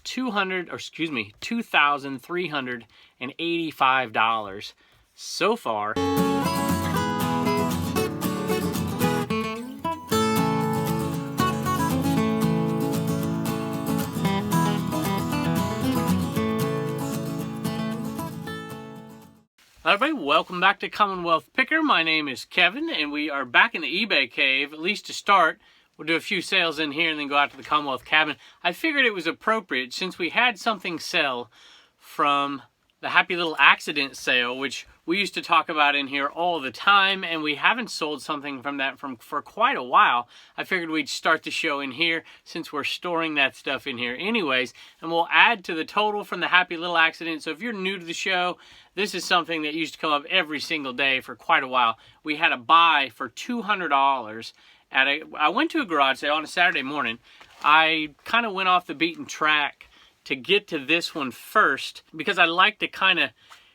$2,385 so far. Everybody, welcome back to Commonwealth Picker. My name is Kevin, and we are back in the eBay cave, at least to start. We'll do a few sales in here and then go out to the Commonwealth cabin. I figured it was appropriate since we had something sell from the Happy Little Accident sale, which we used to talk about in here all the time, and we haven't sold something from that for quite a while. I figured we'd start the show in here since we're storing that stuff in here anyways, and we'll add to the total from the Happy Little Accident. So if you're new to the show, this is something that used to come up every single day for quite a while. We had a buy for $200 at I went to a garage sale on a Saturday morning. I kind of went off the beaten track to get to this one first because I like to kind of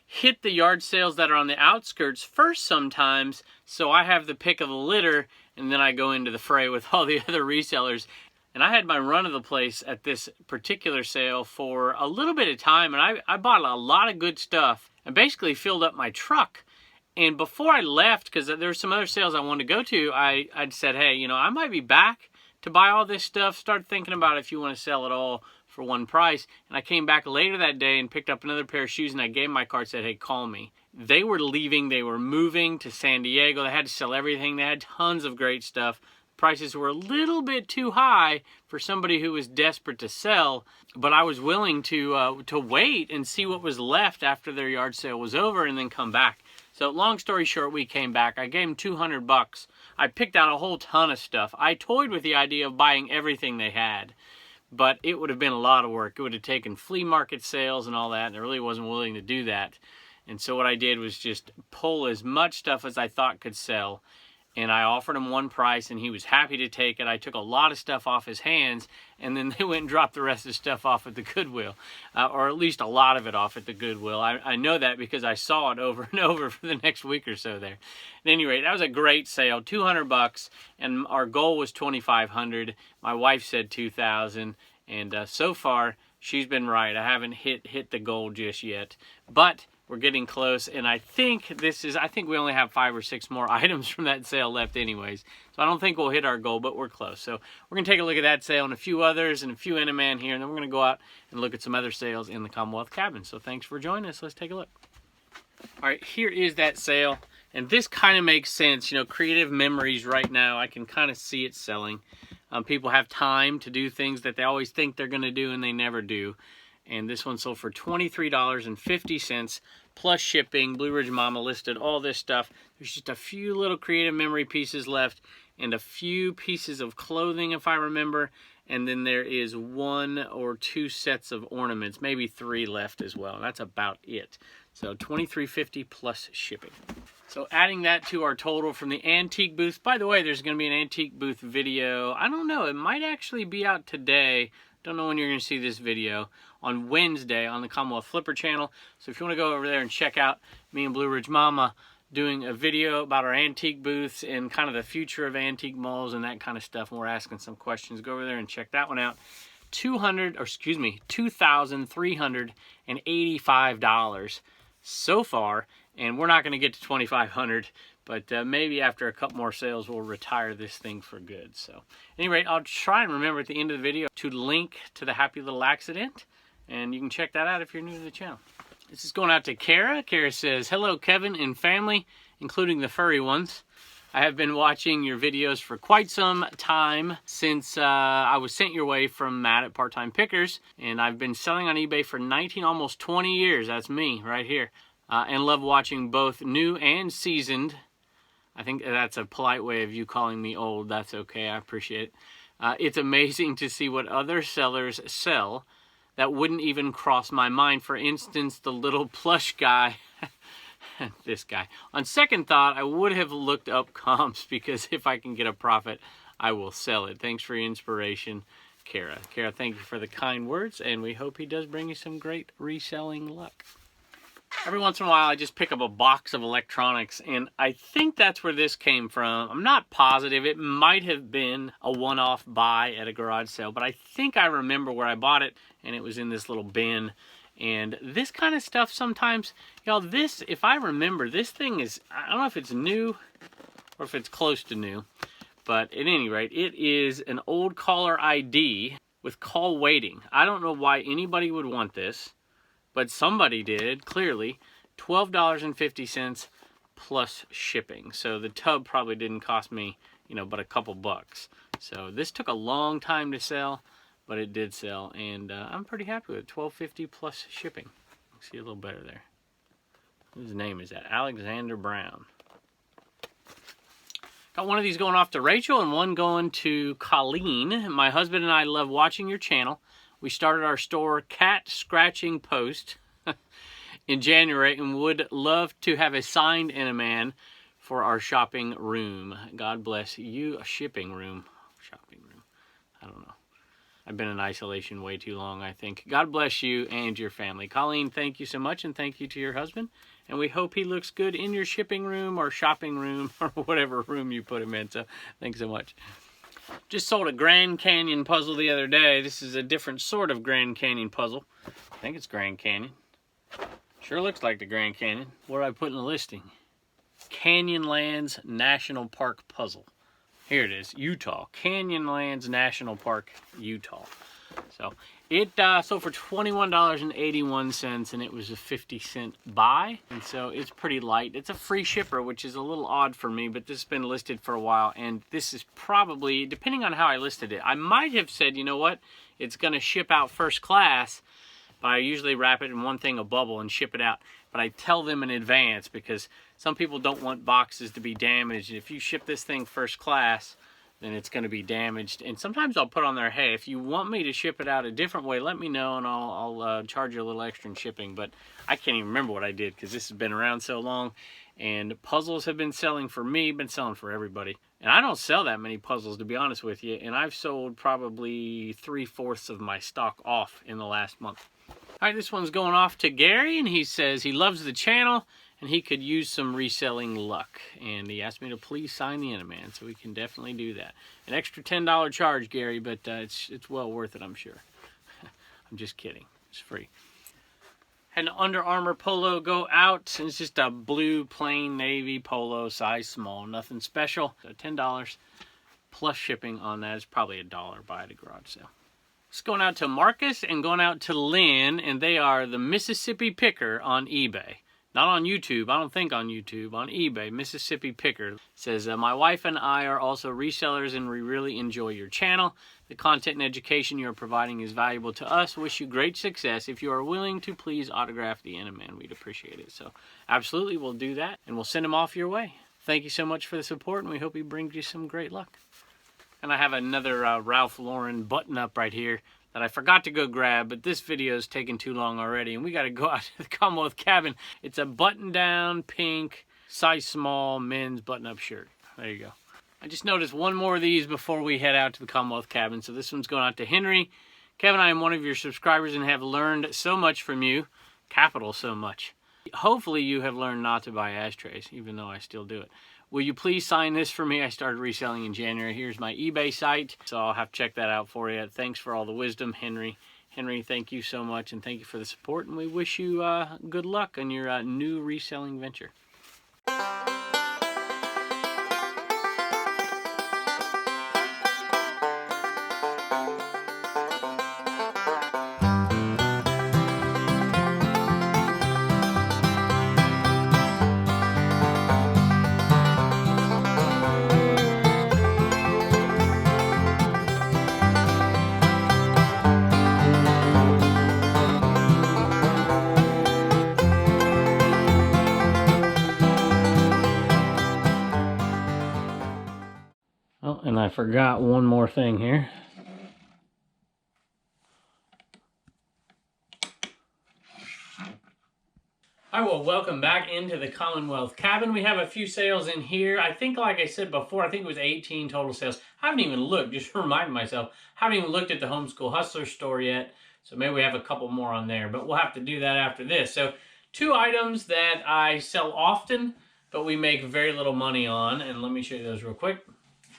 hit the yard sales that are on the outskirts first sometimes, so I have the pick of the litter, and then I go into the fray with all the other resellers. And I had my run of the place at this particular sale for a little bit of time, and I bought a lot of good stuff and basically filled up my truck. And before I left, because there were some other sales I wanted to go to, I'd said, hey, you know, I might be back to buy all this stuff. Start thinking about if you want to sell it all for one price. And I came back later that day and picked up another pair of shoes, and I gave my card, said, hey, call me. They were leaving. They were moving to San Diego. They had to sell everything. They had tons of great stuff. Prices were a little bit too high for somebody who was desperate to sell, but I was willing to wait and see what was left after their yard sale was over and then come back. So long story short, we came back. I gave them $200. I picked out a whole ton of stuff. I toyed with the idea of buying everything they had, but it would have been a lot of work. It would have taken flea market sales and all that, and I really wasn't willing to do that. And so what I did was just pull as much stuff as I thought could sell, and I offered him one price, and he was happy to take it. I took a lot of stuff off his hands, and then they went and dropped the rest of the stuff off at the Goodwill, or at least a lot of it off at the Goodwill. I know that because I saw it over and over for the next week or so there. At any rate, that was a great sale, $200, and our goal was $2,500. My wife said $2,000, and so far she's been right. I haven't hit the goal just yet, but we're getting close, and I think we only have 5 or 6 more items from that sale left anyways. So I don't think we'll hit our goal, but we're close. So we're going to take a look at that sale and a few others and a few Eneman here, and then we're going to go out and look at some other sales in the Commonwealth cabin. So thanks for joining us. Let's take a look. All right, here is that sale, and this kind of makes sense. You know, creative memories right now, I can kind of see it selling. People have time to do things that they always think they're going to do and they never do. And this one sold for $23.50 plus shipping. Blue Ridge Mama listed all this stuff. There's just a few little creative memory pieces left and a few pieces of clothing, if I remember. And then there is 1 or 2 sets of ornaments, maybe 3 left as well. That's about it. So $23.50 plus shipping. So adding that to our total from the antique booth. By the way, there's going to be an antique booth video. I don't know. It might actually be out today. Don't know when you're going to see this video. On Wednesday on the Commonwealth Flipper channel. So if you want to go over there and check out me and Blue Ridge Mama doing a video about our antique booths and kind of the future of antique malls and that kind of stuff, and we're asking some questions, go over there and check that one out. $2,385 so far, and we're not going to get to $2,500, but maybe after a couple more sales we'll retire this thing for good. So at any rate, I'll try and remember at the end of the video to link to the Happy Little Accident, and you can check that out if you're new to the channel. This is going out to Kara. Kara says, hello Kevin and family, including the furry ones. I have been watching your videos for quite some time since I was sent your way from Matt at Part-Time Pickers, and I've been selling on eBay for 19, almost 20 years. That's me right here. And love watching both new and seasoned. I think that's a polite way of you calling me old. That's okay. I appreciate it. It's amazing to see what other sellers sell that wouldn't even cross my mind. For instance, the little plush guy. This guy. On second thought, I would have looked up comps because if I can get a profit, I will sell it. Thanks for your inspiration, Kara. Kara, thank you for the kind words, and we hope he does bring you some great reselling luck. Every once in a while, I just pick up a box of electronics, and I think that's where this came from. I'm not positive. It might have been a one-off buy at a garage sale, but I think I remember where I bought it, and it was in this little bin. And this kind of stuff sometimes, y'all, this, if I remember, this thing is, I don't know if it's new or if it's close to new, but at any rate, it is an old caller ID with call waiting. I don't know why anybody would want this, but somebody did, clearly. $12.50 plus shipping. So the tub probably didn't cost me, you know, but a couple bucks. So this took a long time to sell, but it did sell, and I'm pretty happy with it. $12.50 plus shipping. See a little better there. Whose name is that? Alexander Brown. Got one of these going off to Rachel and one going to Colleen. My husband and I love watching your channel. We started our store Cat Scratching Post in January and would love to have a signed Eneman for our shopping room. God bless you. A shipping room. Shopping room. I don't know. I've been in isolation way too long, I think. God bless you and your family. Colleen, thank you so much, and thank you to your husband. And we hope he looks good in your shipping room or shopping room or whatever room you put him in. So thanks so much. Just sold a Grand Canyon puzzle the other day. This is a different sort of Grand Canyon puzzle. I think it's Grand Canyon. Sure looks like the Grand Canyon. What do I put in the listing? Canyonlands National Park Puzzle. Here it is, Utah. Canyonlands National Park, Utah. So it sold for $21.81, and it was a 50-cent buy. And so it's pretty light. It's a free shipper, which is a little odd for me, but this has been listed for a while. And this is probably, depending on how I listed it, I might have said, you know what, it's going to ship out first class, but I usually wrap it in one thing, a bubble, and ship it out. But I tell them in advance because some people don't want boxes to be damaged. If you ship this thing first class, then it's going to be damaged. And sometimes I'll put on there, hey, if you want me to ship it out a different way, let me know, and I'll charge you a little extra in shipping. But I can't even remember what I did because this has been around so long. And puzzles have been selling for me, been selling for everybody. And I don't sell that many puzzles, to be honest with you. And I've sold probably 3/4 of my stock off in the last month. All right, this one's going off to Gary, and he says he loves the channel and he could use some reselling luck. And he asked me to please sign the Eneman, so we can definitely do that. An extra $10 charge, Gary, but it's well worth it, I'm sure. I'm just kidding. It's free. Had an Under Armour polo go out. It's just a blue, plain navy polo, size small, nothing special. So $10 plus shipping on that is probably $1 buy at a garage sale. It's going out to Marcus and going out to Lynn, and they are the Mississippi Picker on eBay. Not on YouTube, I don't think on YouTube, on eBay, Mississippi Picker. It says, my wife and I are also resellers and we really enjoy your channel. The content and education you are providing is valuable to us. Wish you great success. If you are willing to, please autograph the Eneman. We'd appreciate it. So absolutely, we'll do that and we'll send them off your way. Thank you so much for the support, and we hope he brings you some great luck. And I have another Ralph Lauren button-up right here that I forgot to go grab, but this video is taking too long already, and we got to go out to the Commonwealth cabin. It's a button-down, pink, size small men's button-up shirt. There you go. I just noticed one more of these before we head out to the Commonwealth cabin, so this one's going out to Henry. Kevin, I am one of your subscribers and have learned so much from you. Capital so much. Hopefully you have learned not to buy ashtrays, even though I still do it. Will you please sign this for me? I started reselling in January. Here's my eBay site, so I'll have to check that out for you. Thanks for all the wisdom, Henry. Henry, thank you so much, and thank you for the support, and we wish you good luck on your new reselling venture. Oh, and I forgot one more thing here. All right, well, welcome back into the Commonwealth cabin. We have a few sales in here. I think, like I said before, I think it was 18 total sales. I haven't even looked, just reminding myself, haven't even looked at the Homeschool Hustler store yet. So maybe we have a couple more on there, but we'll have to do that after this. So Two items that I sell often, but we make very little money on, and let me show you those real quick.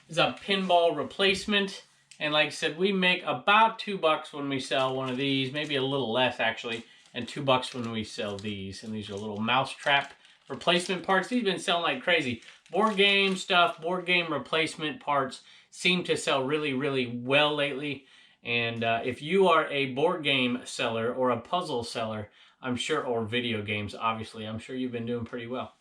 This is a pinball replacement, and like I said, we make about $2 when we sell one of these, maybe a little less actually, and $2 when we sell these. And these are little mousetrap replacement parts. These have been selling like crazy. Board game stuff, board game replacement parts seem to sell really, really well lately. And if you are a board game seller or a puzzle seller, I'm sure, or video games, obviously, I'm sure you've been doing pretty well.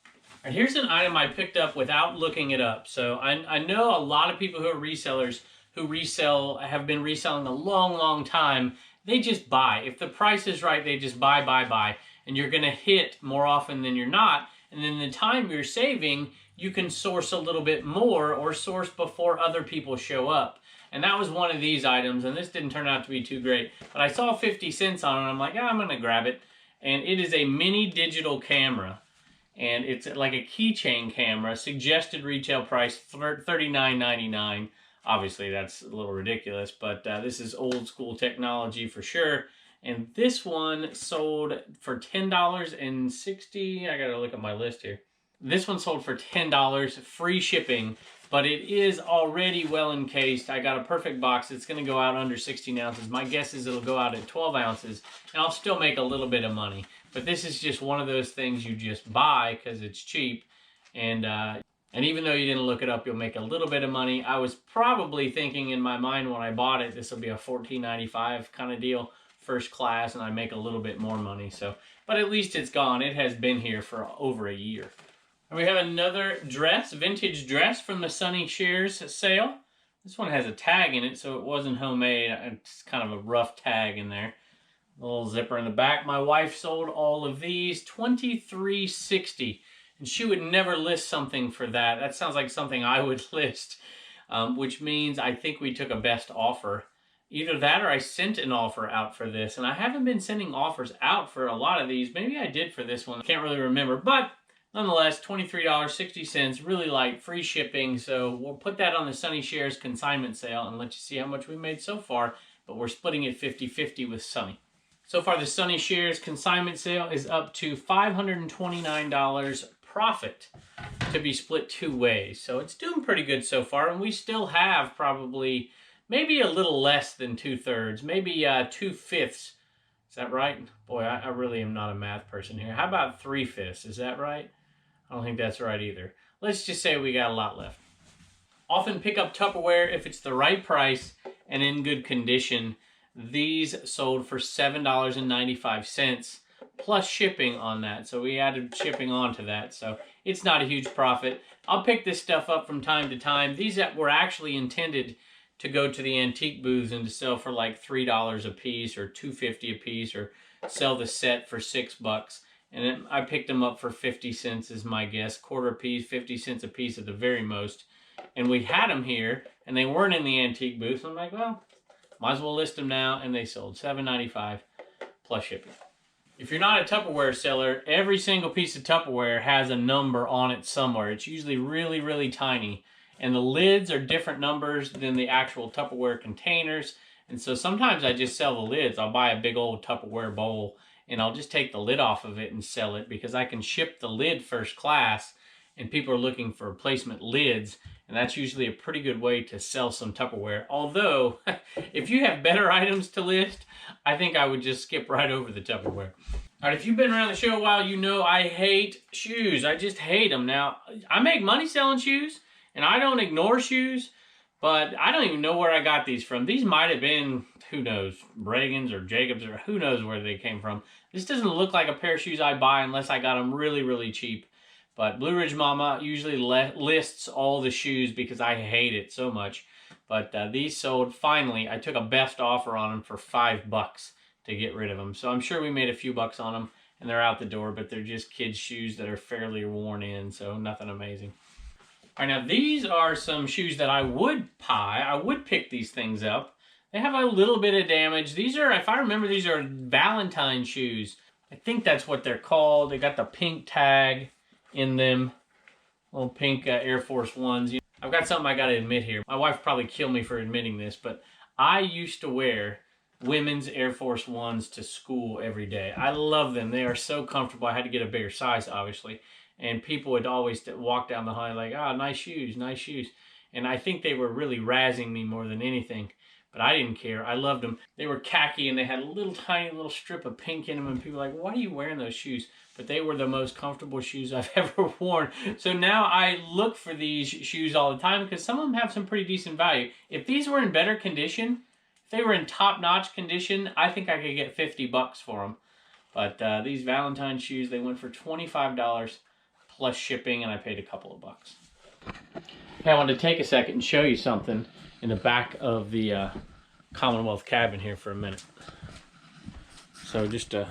And here's an item I picked up without looking it up. So I know a lot of people who are resellers who have been reselling a long, long time. They just buy. If the price is right, they just buy. And you're going to hit more often than you're not. And then the time you're saving, you can source a little bit more or source before other people show up. And that was one of these items, and this didn't turn out to be too great. But I saw 50 cents on it, and I'm like, I'm going to grab it. And it is a mini digital camera. And it's like a keychain camera. Suggested retail price, $39.99. Obviously, that's a little ridiculous, but this is old school technology for sure. And this one sold for $10.60. I got to look at my list here. This one sold for $10, free shipping, but it is already well encased. I got a perfect box. It's going to go out under 16 ounces. My guess is it'll go out at 12 ounces, and I'll still make a little bit of money. But this is just one of those things you just buy because it's cheap. And even though you didn't look it up, you'll make a little bit of money. I was probably thinking in my mind when I bought it, this will be a $14.95 kind of deal, first class, and I make a little bit more money. So, but at least it's gone. It has been here for over a year. And we have another dress, vintage dress from the Sunny Shares sale. This one has a tag in it, so it wasn't homemade. It's kind of a rough tag in there. A little zipper in the back. My wife sold all of these, $23.60. And she would never list something for that. That sounds like something I would list, which means I think we took a best offer. Either that or I sent an offer out for this. And I haven't been sending offers out for a lot of these. Maybe I did for this one. I can't really remember. But nonetheless, $23.60, really light, free shipping. So we'll put that on the Sunny Shares consignment sale and let you see how much we made so far. But we're splitting it 50-50 with Sunny. So far, the Sunny Shares consignment sale is up to $529 profit to be split two ways. So it's doing pretty good so far, and we still have probably maybe a little less than 2/3, maybe 2/5. Is that right? Boy, I really am not a math person here. How about 3/5? Is that right? I don't think that's right either. Let's just say we got a lot left. Often pick up Tupperware if it's the right price and in good condition. These sold for $7.95 plus shipping on that. So we added shipping onto that. So it's not a huge profit. I'll pick this stuff up from time to time. These that were actually intended to go to the antique booths and to sell for like $3 a piece or $2.50 a piece, or sell the set for $6. And then I picked them up for 50 cents is my guess. Quarter piece, 50 cents a piece at the very most. And we had them here and they weren't in the antique booth. So I'm like, well, might as well list them now. And they sold $7.95 plus shipping. If you're not a Tupperware seller, every single piece of Tupperware has a number on it somewhere. It's usually really, really tiny. And the lids are different numbers than the actual Tupperware containers. And so sometimes I just sell the lids. I'll buy a big old Tupperware bowl and I'll just take the lid off of it and sell it, because I can ship the lid first class and people are looking for replacement lids. And that's usually a pretty good way to sell some Tupperware. Although, if you have better items to list, I think I would just skip right over the Tupperware. All right, if you've been around the show a while, you know I hate shoes. I just hate them. Now, I make money selling shoes, and I don't ignore shoes, but I don't even know where I got these from. These might have been, who knows, Reagan's or Jacobs, or who knows where they came from. This doesn't look like a pair of shoes I buy unless I got them really, really cheap. But Blue Ridge Mama usually lists all the shoes because I hate it so much. But these sold, finally, I took a best offer on them for $5 to get rid of them. So I'm sure we made a few bucks on them, and they're out the door, but they're just kids' shoes that are fairly worn in, so nothing amazing. All right, now these are some shoes that I would buy. I would pick these things up. They have a little bit of damage. These are, if I remember, these are Valentine shoes. I think that's what they're called. They got the pink tag in them, little pink Air Force Ones. I've got something I got to admit here. My wife probably kill me for admitting this, but I used to wear women's Air Force Ones to school every day. I love them. They are so comfortable. I had to get a bigger size, obviously. And people would always walk down the hall like, oh, nice shoes, nice shoes. And I think they were really razzing me more than anything. But I didn't care. I loved them. They were khaki and they had a little tiny little strip of pink in them. And people were like, why are you wearing those shoes? But they were the most comfortable shoes I've ever worn. So now I look for these shoes all the time because some of them have some pretty decent value. If these were in better condition, if they were in top-notch condition, I think I could get $50 for them. But these Valentine shoes, they went for $25 plus shipping, and I paid a couple of bucks. Hey, I wanted to take a second and show you something in the back of the Commonwealth cabin here for a minute. So just a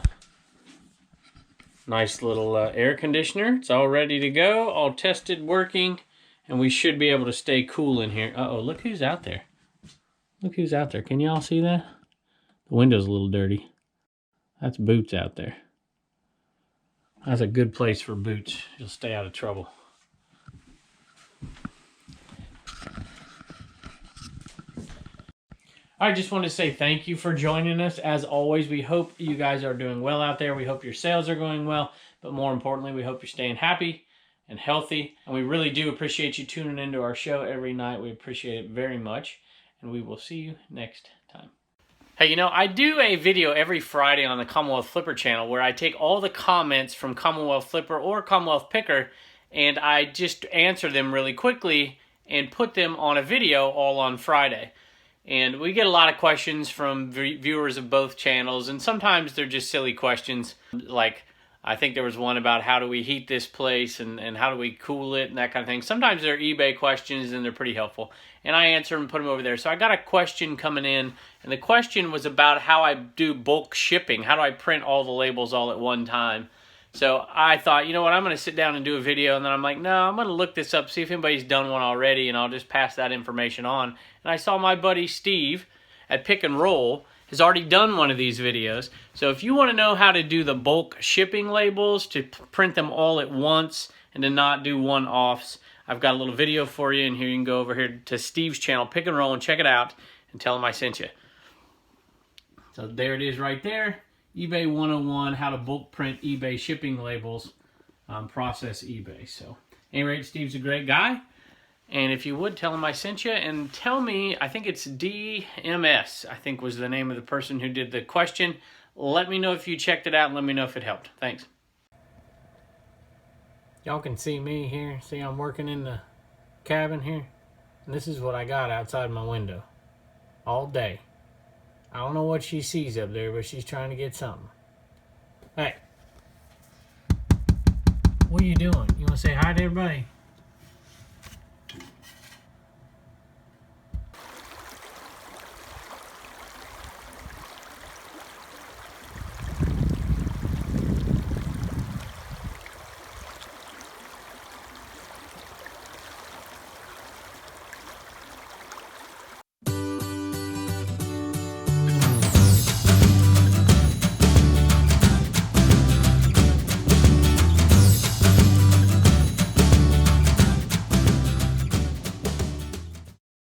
nice little air conditioner. It's all ready to go, all tested, working, and we should be able to stay cool in here. Uh-oh, look who's out there. Look who's out there. Can y'all see that? The window's a little dirty. That's Boots out there. That's a good place for Boots. He'll stay out of trouble. I just want to say thank you for joining us. As always, we hope you guys are doing well out there. We hope your sales are going well. But more importantly, we hope you're staying happy and healthy. And we really do appreciate you tuning into our show every night. We appreciate it very much. And we will see you next time. Hey, you know, I do a video every Friday on the Commonwealth Flipper channel where I take all the comments from Commonwealth Flipper or Commonwealth Picker and I just answer them really quickly and put them on a video all on Friday. And we get a lot of questions from viewers of both channels, and sometimes they're just silly questions. Like, I think there was one about how do we heat this place and how do we cool it and that kind of thing. Sometimes they're eBay questions and they're pretty helpful. And I answer them and put them over there. So I got a question coming in, and the question was about how I do bulk shipping. How do I print all the labels all at one time? So I thought, you know what, I'm going to sit down and do a video, and then I'm like, no, I'm going to look this up, see if anybody's done one already, and I'll just pass that information on. And I saw my buddy Steve at Pick and Roll has already done one of these videos. So if you want to know how to do the bulk shipping labels, to print them all at once and to not do one-offs, I've got a little video for you, and here you can go over here to Steve's channel, Pick and Roll, and check it out and tell him I sent you. So there it is right there. eBay 101, how to bulk print eBay shipping labels, process eBay. So, at any rate, Steve's a great guy. And if you would, tell him I sent you. And tell me, I think it's DMS, I think was the name of the person who did the question. Let me know if you checked it out and let me know if it helped. Thanks. Y'all can see me here. See, I'm working in the cabin here. And this is what I got outside my window all day. I don't know what she sees up there, but she's trying to get something. Hey. What are you doing? You want to say hi to everybody?